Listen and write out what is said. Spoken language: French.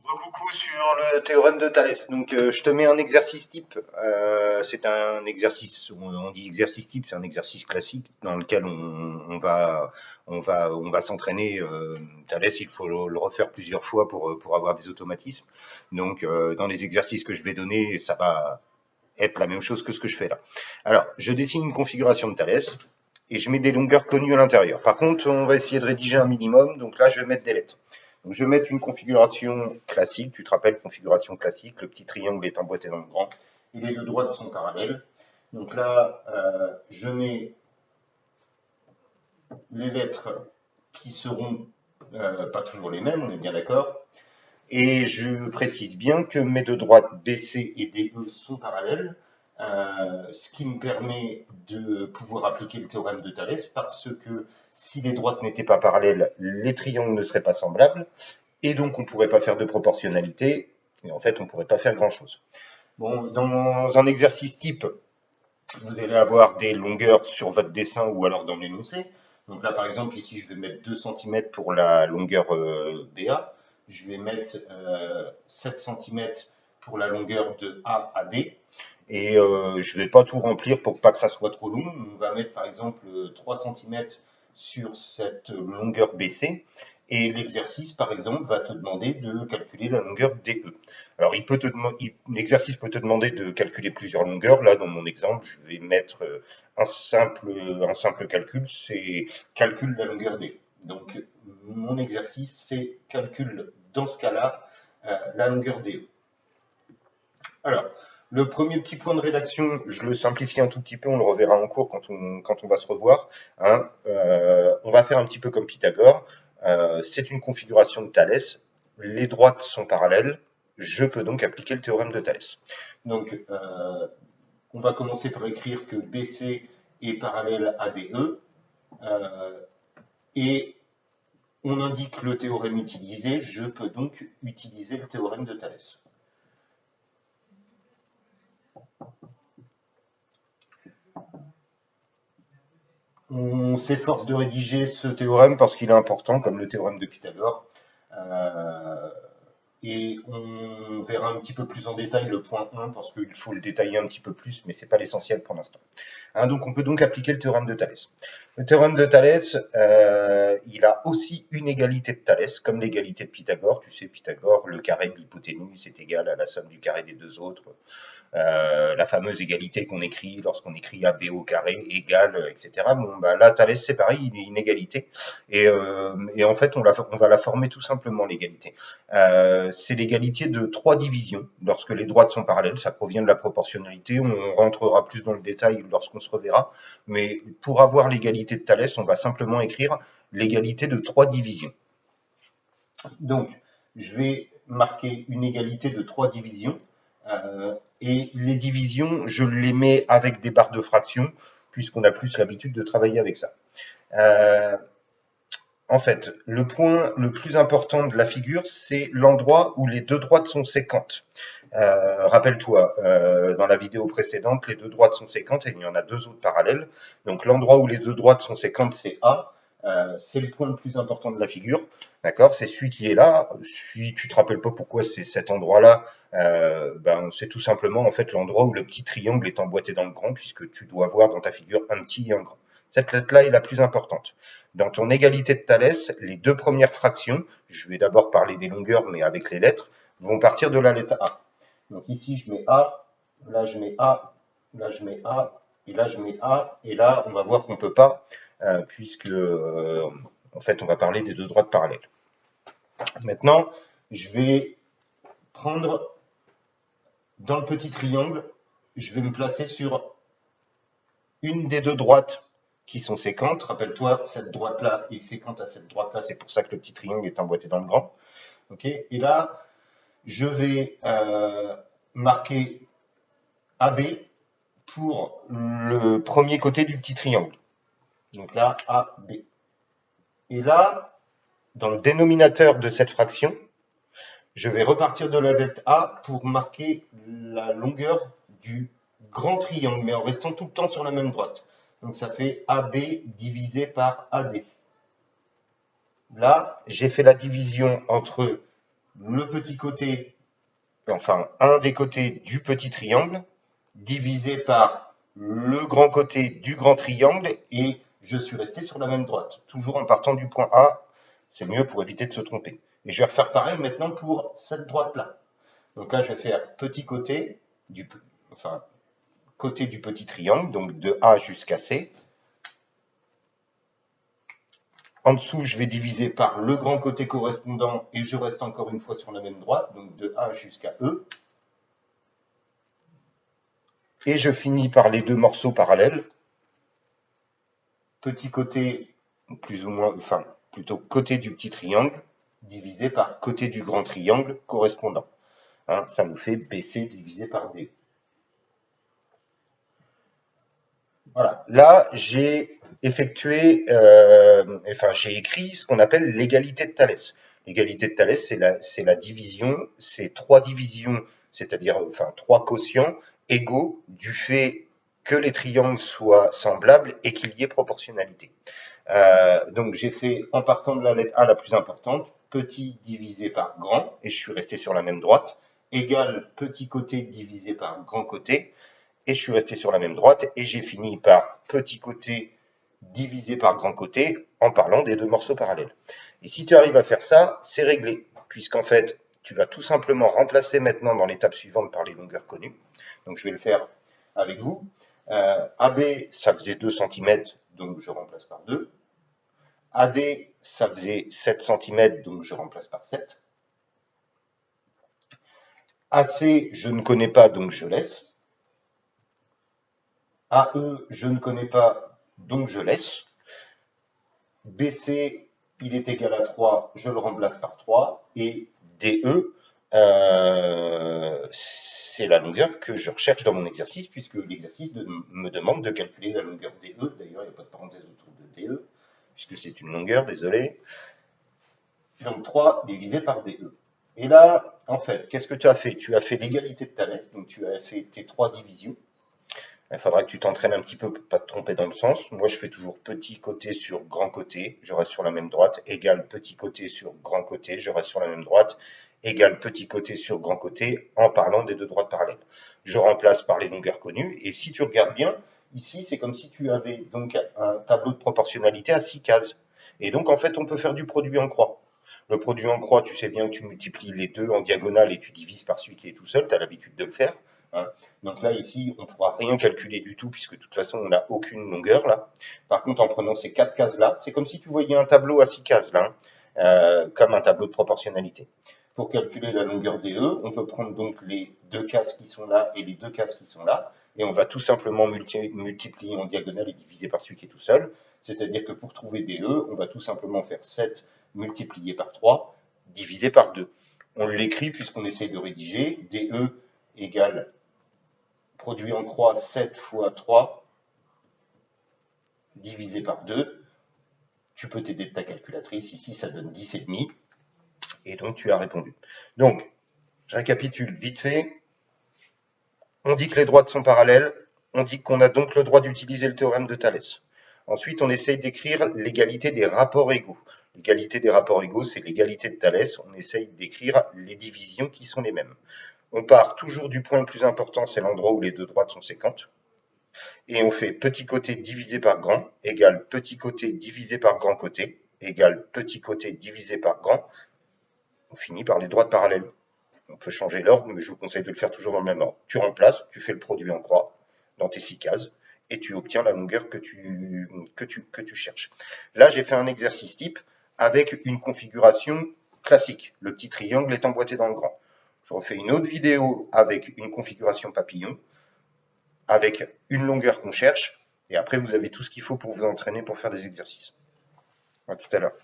Coucou sur le théorème de Thalès. Donc, je te mets un exercice type. C'est un exercice, on dit exercice type, c'est un exercice classique dans lequel on va s'entraîner. Thalès, il faut le refaire plusieurs fois pour avoir des automatismes. Donc, dans les exercices que je vais donner, ça va être la même chose que ce que je fais là. Alors, je dessine une configuration de Thalès et je mets des longueurs connues à l'intérieur. Par contre, on va essayer de rédiger un minimum. Donc là, je vais mettre des lettres. Donc, je vais mettre une configuration classique. Tu te rappelles, configuration classique. Le petit triangle est emboîté dans le grand. Et les deux droites sont parallèles. Donc là, je mets les lettres qui seront pas toujours les mêmes, on est bien d'accord. Et je précise bien que mes deux droites BC et DE sont parallèles, ce qui me permet de pouvoir appliquer le théorème de Thalès, parce que si les droites n'étaient pas parallèles, les triangles ne seraient pas semblables, et donc on ne pourrait pas faire de proportionnalité, et en fait on ne pourrait pas faire grand-chose. Bon, dans un exercice type, vous allez avoir des longueurs sur votre dessin ou alors dans l'énoncé. Donc là, par exemple, ici, je vais mettre 2 cm pour la longueur BA. Je vais mettre 7 cm pour la longueur de A à D. Et je ne vais pas tout remplir pour pas que ça soit trop long. On va mettre par exemple 3 cm sur cette longueur BC. Et l'exercice, par exemple, va te demander de calculer la longueur DE. Alors, l'exercice peut te demander de calculer plusieurs longueurs. Là, dans mon exemple, je vais mettre un simple calcul, c'est calcul de la longueur D. Donc, mon exercice, c'est calcul, dans ce cas-là, la longueur DE. Alors, le premier petit point de rédaction, je le simplifie un tout petit peu, on le reverra en cours quand on va se revoir. Hein. On va faire un petit peu comme Pythagore. C'est une configuration de Thalès. Les droites sont parallèles. Je peux donc appliquer le théorème de Thalès. Donc, on va commencer par écrire que BC est parallèle à DE. Et on indique le théorème utilisé. Je peux donc utiliser le théorème de Thalès. On s'efforce de rédiger ce théorème parce qu'il est important, comme le théorème de Pythagore. Et on verra un petit peu plus en détail le point 1 parce qu'il faut le détailler un petit peu plus, mais ce n'est pas l'essentiel pour l'instant. Hein, donc on peut donc appliquer le théorème de Thalès. Le théorème de Thalès, il a aussi une égalité de Thalès, comme l'égalité de Pythagore. Tu sais, Pythagore, le carré de l'hypoténuse est égal à la somme du carré des deux autres. La fameuse égalité qu'on écrit lorsqu'on écrit AB au carré égale, etc. Bon, bah, là, Thalès, c'est pareil, il est une égalité. Et en fait, on va la former tout simplement, l'égalité. C'est l'égalité de 3 divisions. Lorsque les droites sont parallèles, ça provient de la proportionnalité. On rentrera plus dans le détail lorsqu'on se reverra. Mais pour avoir l'égalité de Thalès, on va simplement écrire l'égalité de 3 divisions. Donc, je vais marquer une égalité de 3 divisions. Et les divisions, je les mets avec des barres de fraction, puisqu'on a plus l'habitude de travailler avec ça. En fait, le point le plus important de la figure, c'est l'endroit où les deux droites sont séquentes. Rappelle-toi, dans la vidéo précédente, les deux droites sont séquentes et il y en a deux autres parallèles. Donc l'endroit où les deux droites sont séquentes, c'est A. C'est le point le plus important de la figure, d'accord? C'est celui qui est là. Si tu te rappelles pas pourquoi c'est cet endroit-là, c'est tout simplement en fait l'endroit où le petit triangle est emboîté dans le grand, puisque tu dois avoir dans ta figure un petit et un grand. Cette lettre-là est la plus importante. Dans ton égalité de Thalès, les deux premières fractions, je vais d'abord parler des longueurs, mais avec les lettres, vont partir de la lettre A. Donc ici, je mets A, là je mets A, là je mets A, et là je mets A, et là on va voir qu'on ne peut pas, puisque en fait on va parler des deux droites parallèles. Maintenant, je vais prendre dans le petit triangle, je vais me placer sur une des deux droites qui sont séquentes. Rappelle-toi, cette droite-là est séquente à cette droite-là, c'est pour ça que le petit triangle est emboîté dans le grand. Okay, et là, je vais marquer AB pour le premier côté du petit triangle. Donc là, AB. Et là, dans le dénominateur de cette fraction, je vais repartir de la lettre A pour marquer la longueur du grand triangle, mais en restant tout le temps sur la même droite. Donc ça fait AB divisé par AD. Là, j'ai fait la division entre le petit côté, enfin un des côtés du petit triangle, divisé par le grand côté du grand triangle, et je suis resté sur la même droite, toujours en partant du point A, c'est mieux pour éviter de se tromper. Et je vais refaire pareil maintenant pour cette droite-là. Donc là, je vais faire petit côté du, enfin, côté du petit triangle, donc de A jusqu'à C. En dessous, je vais diviser par le grand côté correspondant et je reste encore une fois sur la même droite, donc de A jusqu'à E. Et je finis par les deux morceaux parallèles. Petit côté, plus ou moins, enfin, plutôt côté du petit triangle, divisé par côté du grand triangle correspondant. Hein, ça nous fait BC divisé par D. Voilà. Là, j'ai effectué, enfin, j'ai écrit ce qu'on appelle l'égalité de Thalès. L'égalité de Thalès, c'est la division, c'est trois divisions, c'est-à-dire, enfin, trois quotients égaux du fait que les triangles soient semblables et qu'il y ait proportionnalité. Donc, j'ai fait, en partant de la lettre A la plus importante, petit divisé par grand, et je suis resté sur la même droite, égal petit côté divisé par grand côté, et je suis resté sur la même droite, et j'ai fini par petit côté divisé par grand côté en parlant des deux morceaux parallèles. Et si tu arrives à faire ça, c'est réglé, puisqu'en fait, tu vas tout simplement remplacer maintenant dans l'étape suivante par les longueurs connues. Donc je vais le faire avec vous. AB, ça faisait 2 cm, donc je remplace par 2. AD, ça faisait 7 cm, donc je remplace par 7. AC, je ne connais pas, donc je laisse. AE, je ne connais pas, donc je laisse. BC, il est égal à 3, je le remplace par 3. Et DE, c'est la longueur que je recherche dans mon exercice, puisque l'exercice me demande de calculer la longueur DE. D'ailleurs, il n'y a pas de parenthèse autour de DE, puisque c'est une longueur, désolé. Donc 3 divisé par DE. Et là, en fait, qu'est-ce que tu as fait? Tu as fait l'égalité de Thalès, donc tu as fait tes 3 divisions. Il faudra que tu t'entraînes un petit peu pour pas te tromper dans le sens. Moi, je fais toujours petit côté sur grand côté, je reste sur la même droite, égal petit côté sur grand côté, je reste sur la même droite, égal petit côté sur grand côté, en parlant des deux droites parallèles. Je remplace par les longueurs connues, et si tu regardes bien, ici, c'est comme si tu avais donc un tableau de proportionnalité à 6 cases. Et donc, en fait, on peut faire du produit en croix. Le produit en croix, tu sais bien que tu multiplies les deux en diagonale et tu divises par celui qui est tout seul, tu as l'habitude de le faire. Hein. Donc là, ici, on ne pourra rien calculer du tout, puisque de toute façon, on n'a aucune longueur là. Par contre, en prenant ces 4 cases-là, c'est comme si tu voyais un tableau à 6 cases là, comme un tableau de proportionnalité. Pour calculer la longueur des E, on peut prendre donc les 2 cases qui sont là et les 2 cases qui sont là, et on va tout simplement multiplier en diagonale et diviser par celui qui est tout seul. C'est-à-dire que pour trouver des E, on va tout simplement faire 7 multiplié par 3, divisé par 2. On l'écrit puisqu'on essaye de rédiger, DE égale produit en croix 7 fois 3 divisé par 2. Tu peux t'aider de ta calculatrice, ici ça donne 10,5. Et donc tu as répondu. Donc, je récapitule vite fait. On dit que les droites sont parallèles, on dit qu'on a donc le droit d'utiliser le théorème de Thalès. Ensuite, on essaye d'écrire l'égalité des rapports égaux. L'égalité des rapports égaux, c'est l'égalité de Thalès. On essaye d'écrire les divisions qui sont les mêmes. On part toujours du point le plus important, c'est l'endroit où les deux droites sont séquentes. Et on fait petit côté divisé par grand égale petit côté divisé par grand côté égale petit côté divisé par grand. On finit par les droites parallèles. On peut changer l'ordre, mais je vous conseille de le faire toujours dans le même ordre. Tu remplaces, tu fais le produit en croix dans tes 6 cases et tu obtiens la longueur que tu cherches. Là, j'ai fait un exercice type avec une configuration classique. Le petit triangle est emboîté dans le grand. Je refais une autre vidéo avec une configuration papillon, avec une longueur qu'on cherche, et après vous avez tout ce qu'il faut pour vous entraîner pour faire des exercices. À tout à l'heure.